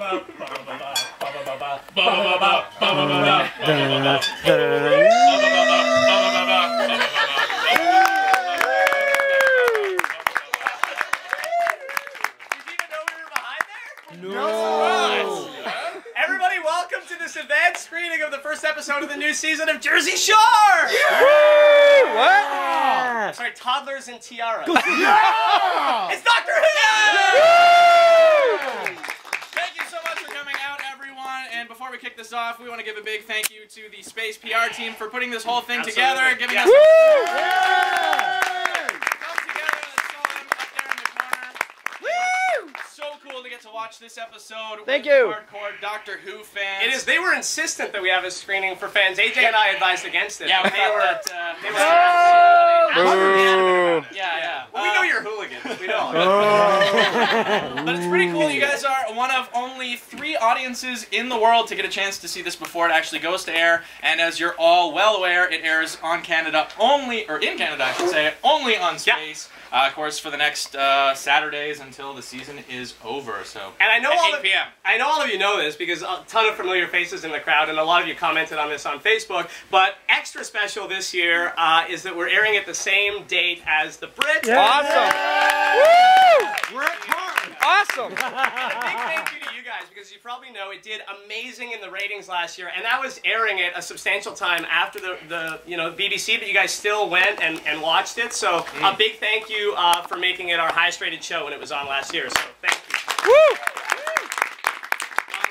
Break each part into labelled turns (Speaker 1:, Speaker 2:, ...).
Speaker 1: Everybody, welcome to this advanced screening of the first episode of the new season of Jersey Shore!
Speaker 2: Yeah! What?
Speaker 1: Sorry, toddlers and tiaras.
Speaker 2: Yeah!
Speaker 1: It's Doctor Who!
Speaker 3: Yeah! Thank you so much for coming out, everyone. And before we kick this off, we want to give a big thank you to the Space PR team for putting this whole thing together, giving us. To get to watch this episode.
Speaker 2: Thank you.
Speaker 3: Hardcore Doctor Who fans.
Speaker 1: It is. They were insistent that we have a screening for fans. AJ and I advised against it.
Speaker 3: Yeah,
Speaker 1: but they were.
Speaker 3: Yeah.
Speaker 1: Well, we know you're hooligans. We know.
Speaker 3: But it's pretty cool. You guys are one of only 3 audiences in the world to get a chance to see this before it actually goes to air. And as you're all well aware, it airs on Canada only, or in Canada, I should say, only on Space. Of course, for the next Saturdays until the season is over. So,
Speaker 1: and I know
Speaker 3: at
Speaker 1: all
Speaker 3: 8 p.m.
Speaker 1: I know all of you know this because a ton of familiar faces in the crowd, and a lot of you commented on this on Facebook. But extra special this year is that we're airing at the same date as the Brits.
Speaker 2: Yeah. Awesome!
Speaker 1: Woo! We're
Speaker 2: awesome!
Speaker 1: A big thank you to you guys because you probably know it did amazing in the ratings last year, and that was airing it a substantial time after the BBC, but you guys still went and watched it. So a big thank you for making it our highest rated show when it was on last year. So thank you.
Speaker 2: Woo!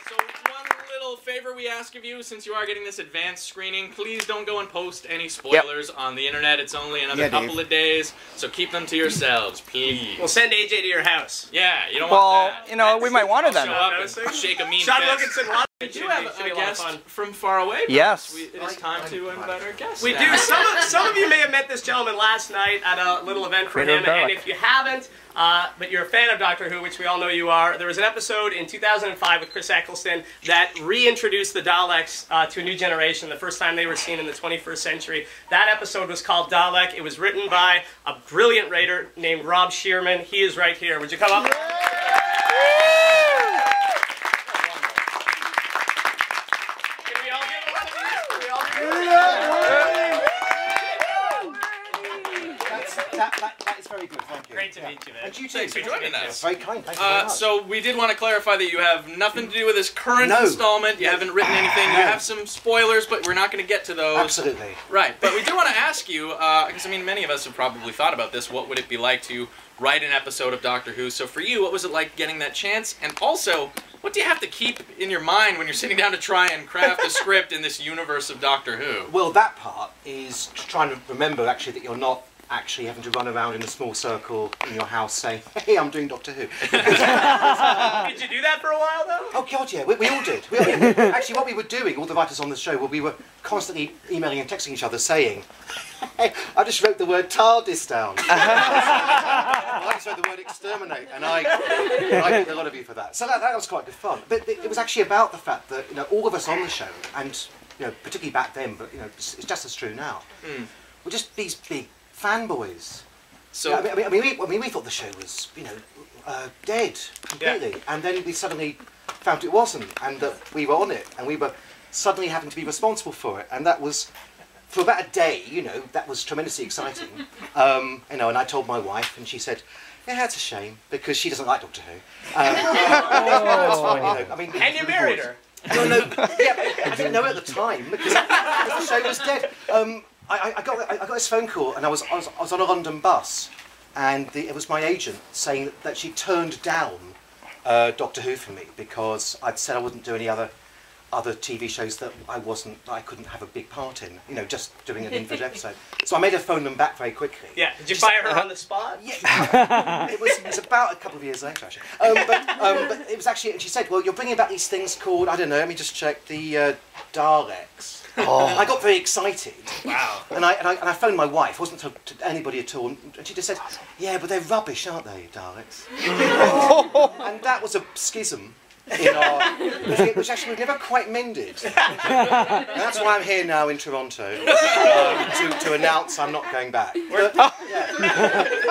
Speaker 3: So one little favor we ask of you, since you are getting this advanced screening, please don't go and post any spoilers on the internet. It's only another couple of days, so keep them to yourselves, please.
Speaker 1: We'll send AJ to your house.
Speaker 3: Yeah, you don't want that.
Speaker 2: You know, we might want it then.
Speaker 3: Show up and shake a mean
Speaker 1: Sean
Speaker 3: fist.
Speaker 1: Wilkinson,
Speaker 3: We do have a guest from far away.
Speaker 2: Yes.
Speaker 3: It is time to invite our guest.
Speaker 1: We do. Some of you may have met this gentleman last night at a little event for him, and if you haven't, but you're a fan of Doctor Who, which we all know you are, there was an episode in 2005 with Chris Eccleston that reintroduced the Daleks to a new generation, the first time they were seen in the 21st century. That episode was called Dalek. It was written by a brilliant writer named Rob Shearman. He is right here. Would you come up?
Speaker 4: That is very good, thank you.
Speaker 1: Great to meet you, man.
Speaker 4: And you too.
Speaker 3: Thanks for joining us.
Speaker 4: Very kind, thank you very much.
Speaker 3: So we did want to clarify that you have nothing to do with this current installment. You haven't written anything. You have some spoilers, but we're not going to get to those.
Speaker 4: Absolutely.
Speaker 3: Right, but we do want to ask you, because I mean, many of us have probably thought about this, what would it be like to write an episode of Doctor Who? So for you, what was it like getting that chance? And also, what do you have to keep in your mind when you're sitting down to try and craft a script in this universe of Doctor Who?
Speaker 4: Well, that part is trying to remember, actually, that you're not actually having to run around in a small circle in your house saying, hey, I'm doing Doctor Who.
Speaker 1: Did you do that for a while, though?
Speaker 4: Oh, God, yeah, we all did. Actually, what we were doing, all the writers on the show, we were constantly emailing and texting each other saying, hey, I just wrote the word TARDIS down. I just wrote the word exterminate, and I thank a lot of you for that. So that was quite good fun. But it was actually about the fact that, all of us on the show, and, particularly back then, but, it's just as true now, we're just these big fanboys.
Speaker 3: So
Speaker 4: I mean, we thought the show was, dead completely, and then we suddenly found it wasn't, and that we were on it, and we were suddenly having to be responsible for it, and that was, for about a day, that was tremendously exciting. And I told my wife, and she said, yeah, that's a shame, because she doesn't like Doctor Who. That's fine, I mean,
Speaker 1: and you married her.
Speaker 4: No, yeah, I didn't know at the time, because the show was dead. I got this phone call, and I was on a London bus, and it was my agent saying that she turned down Doctor Who for me because I'd said I wouldn't do any other TV shows that I couldn't have a big part in, just doing an Inford episode. So I made her phone them back very quickly.
Speaker 1: Yeah, did you fire her on the spot?
Speaker 4: Yeah, it was about a couple of years later, actually. But it was actually, and she said, well, you're bringing back these things called, I don't know, let me just check, the Daleks. Oh. I got very excited.
Speaker 1: Wow.
Speaker 4: And I phoned my wife, wasn't told to anybody at all, and she just said, yeah, but they're rubbish, aren't they, Daleks? And that was a schism. in our, which actually we've never quite mended. And that's why I'm here now in Toronto to announce I'm not going back. But, yeah.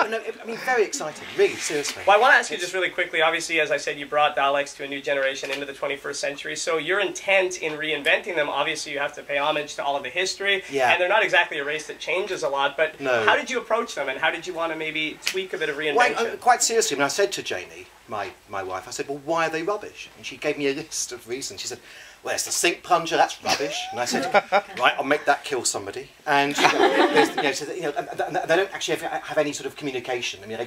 Speaker 4: No, I mean, very exciting, really, seriously.
Speaker 1: Well, I want to ask you just really quickly, obviously, as I said, you brought Daleks to a new generation into the 21st century, so your intent in reinventing them, obviously you have to pay homage to all of the history, and they're not exactly a race that changes a lot, but how did you approach them, and how did you want to maybe tweak a bit of reinvention?
Speaker 4: Well, quite seriously, when I said to Janie, my wife, I said, well, why are they rubbish? And she gave me a list of reasons. She said, well, it's the sink plunger, that's rubbish. And I said, right, I'll make that kill somebody. And so they don't actually have any sort of communication. I mean,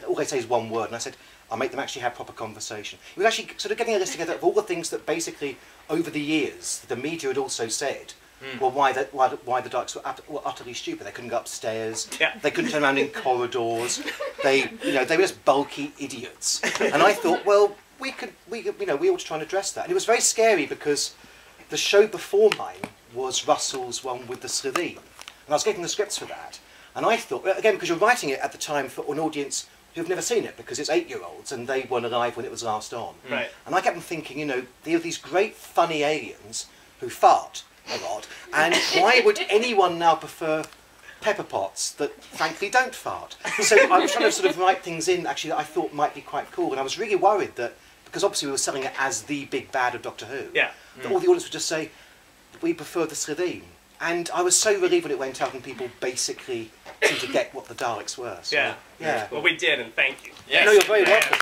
Speaker 4: all they say is one word. And I said, I'll make them actually have proper conversation. We were actually sort of getting a list together of all the things that basically, over the years, the media had also said, well, why the Daleks were utterly stupid. They couldn't go upstairs. They couldn't turn around in corridors. They were just bulky idiots. And I thought, well, we ought to try and address that. And it was very scary because the show before mine was Russell's one with the Slitheen, and I was getting the scripts for that. And I thought, again, because you're writing it at the time for an audience who've never seen it, because it's 8-year-olds and they weren't alive when it was last on.
Speaker 1: Right.
Speaker 4: And I kept thinking, there are these great funny aliens who fart a lot, and why would anyone now prefer pepper pots that frankly don't fart? So I was trying to sort of write things in actually that I thought might be quite cool, and I was really worried that, because obviously we were selling it as the big bad of Doctor Who, that all the audience would just say, we prefer the Slitheen. And I was so relieved when it went out and people basically seemed to get what the Daleks were. So, yeah.
Speaker 1: Well, we did, and thank you.
Speaker 4: Yes. No, you're very welcome.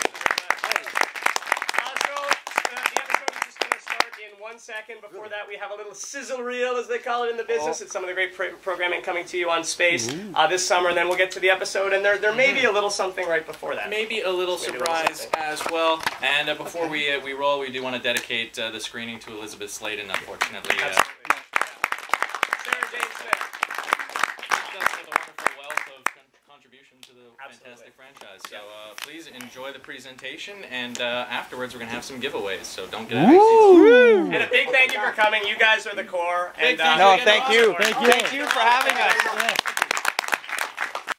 Speaker 1: Second. Before that, we have a little sizzle reel, as they call it in the business. It's some of the great programming coming to you on Space this summer, and then we'll get to the episode, and there may be a little something right before that.
Speaker 3: Maybe a little surprise as well. And before we roll, we do want to dedicate the screening to Elizabeth Sladen, unfortunately.
Speaker 1: Sarah Jane Smith.
Speaker 3: With a wonderful wealth of contribution to the fantastic franchise. So please enjoy the presentation, and afterwards we're going to have some giveaways, so don't get out of your seats.
Speaker 1: And a big thank you for coming. You guys are the core. And,
Speaker 2: no, thank you. Thank you for having us.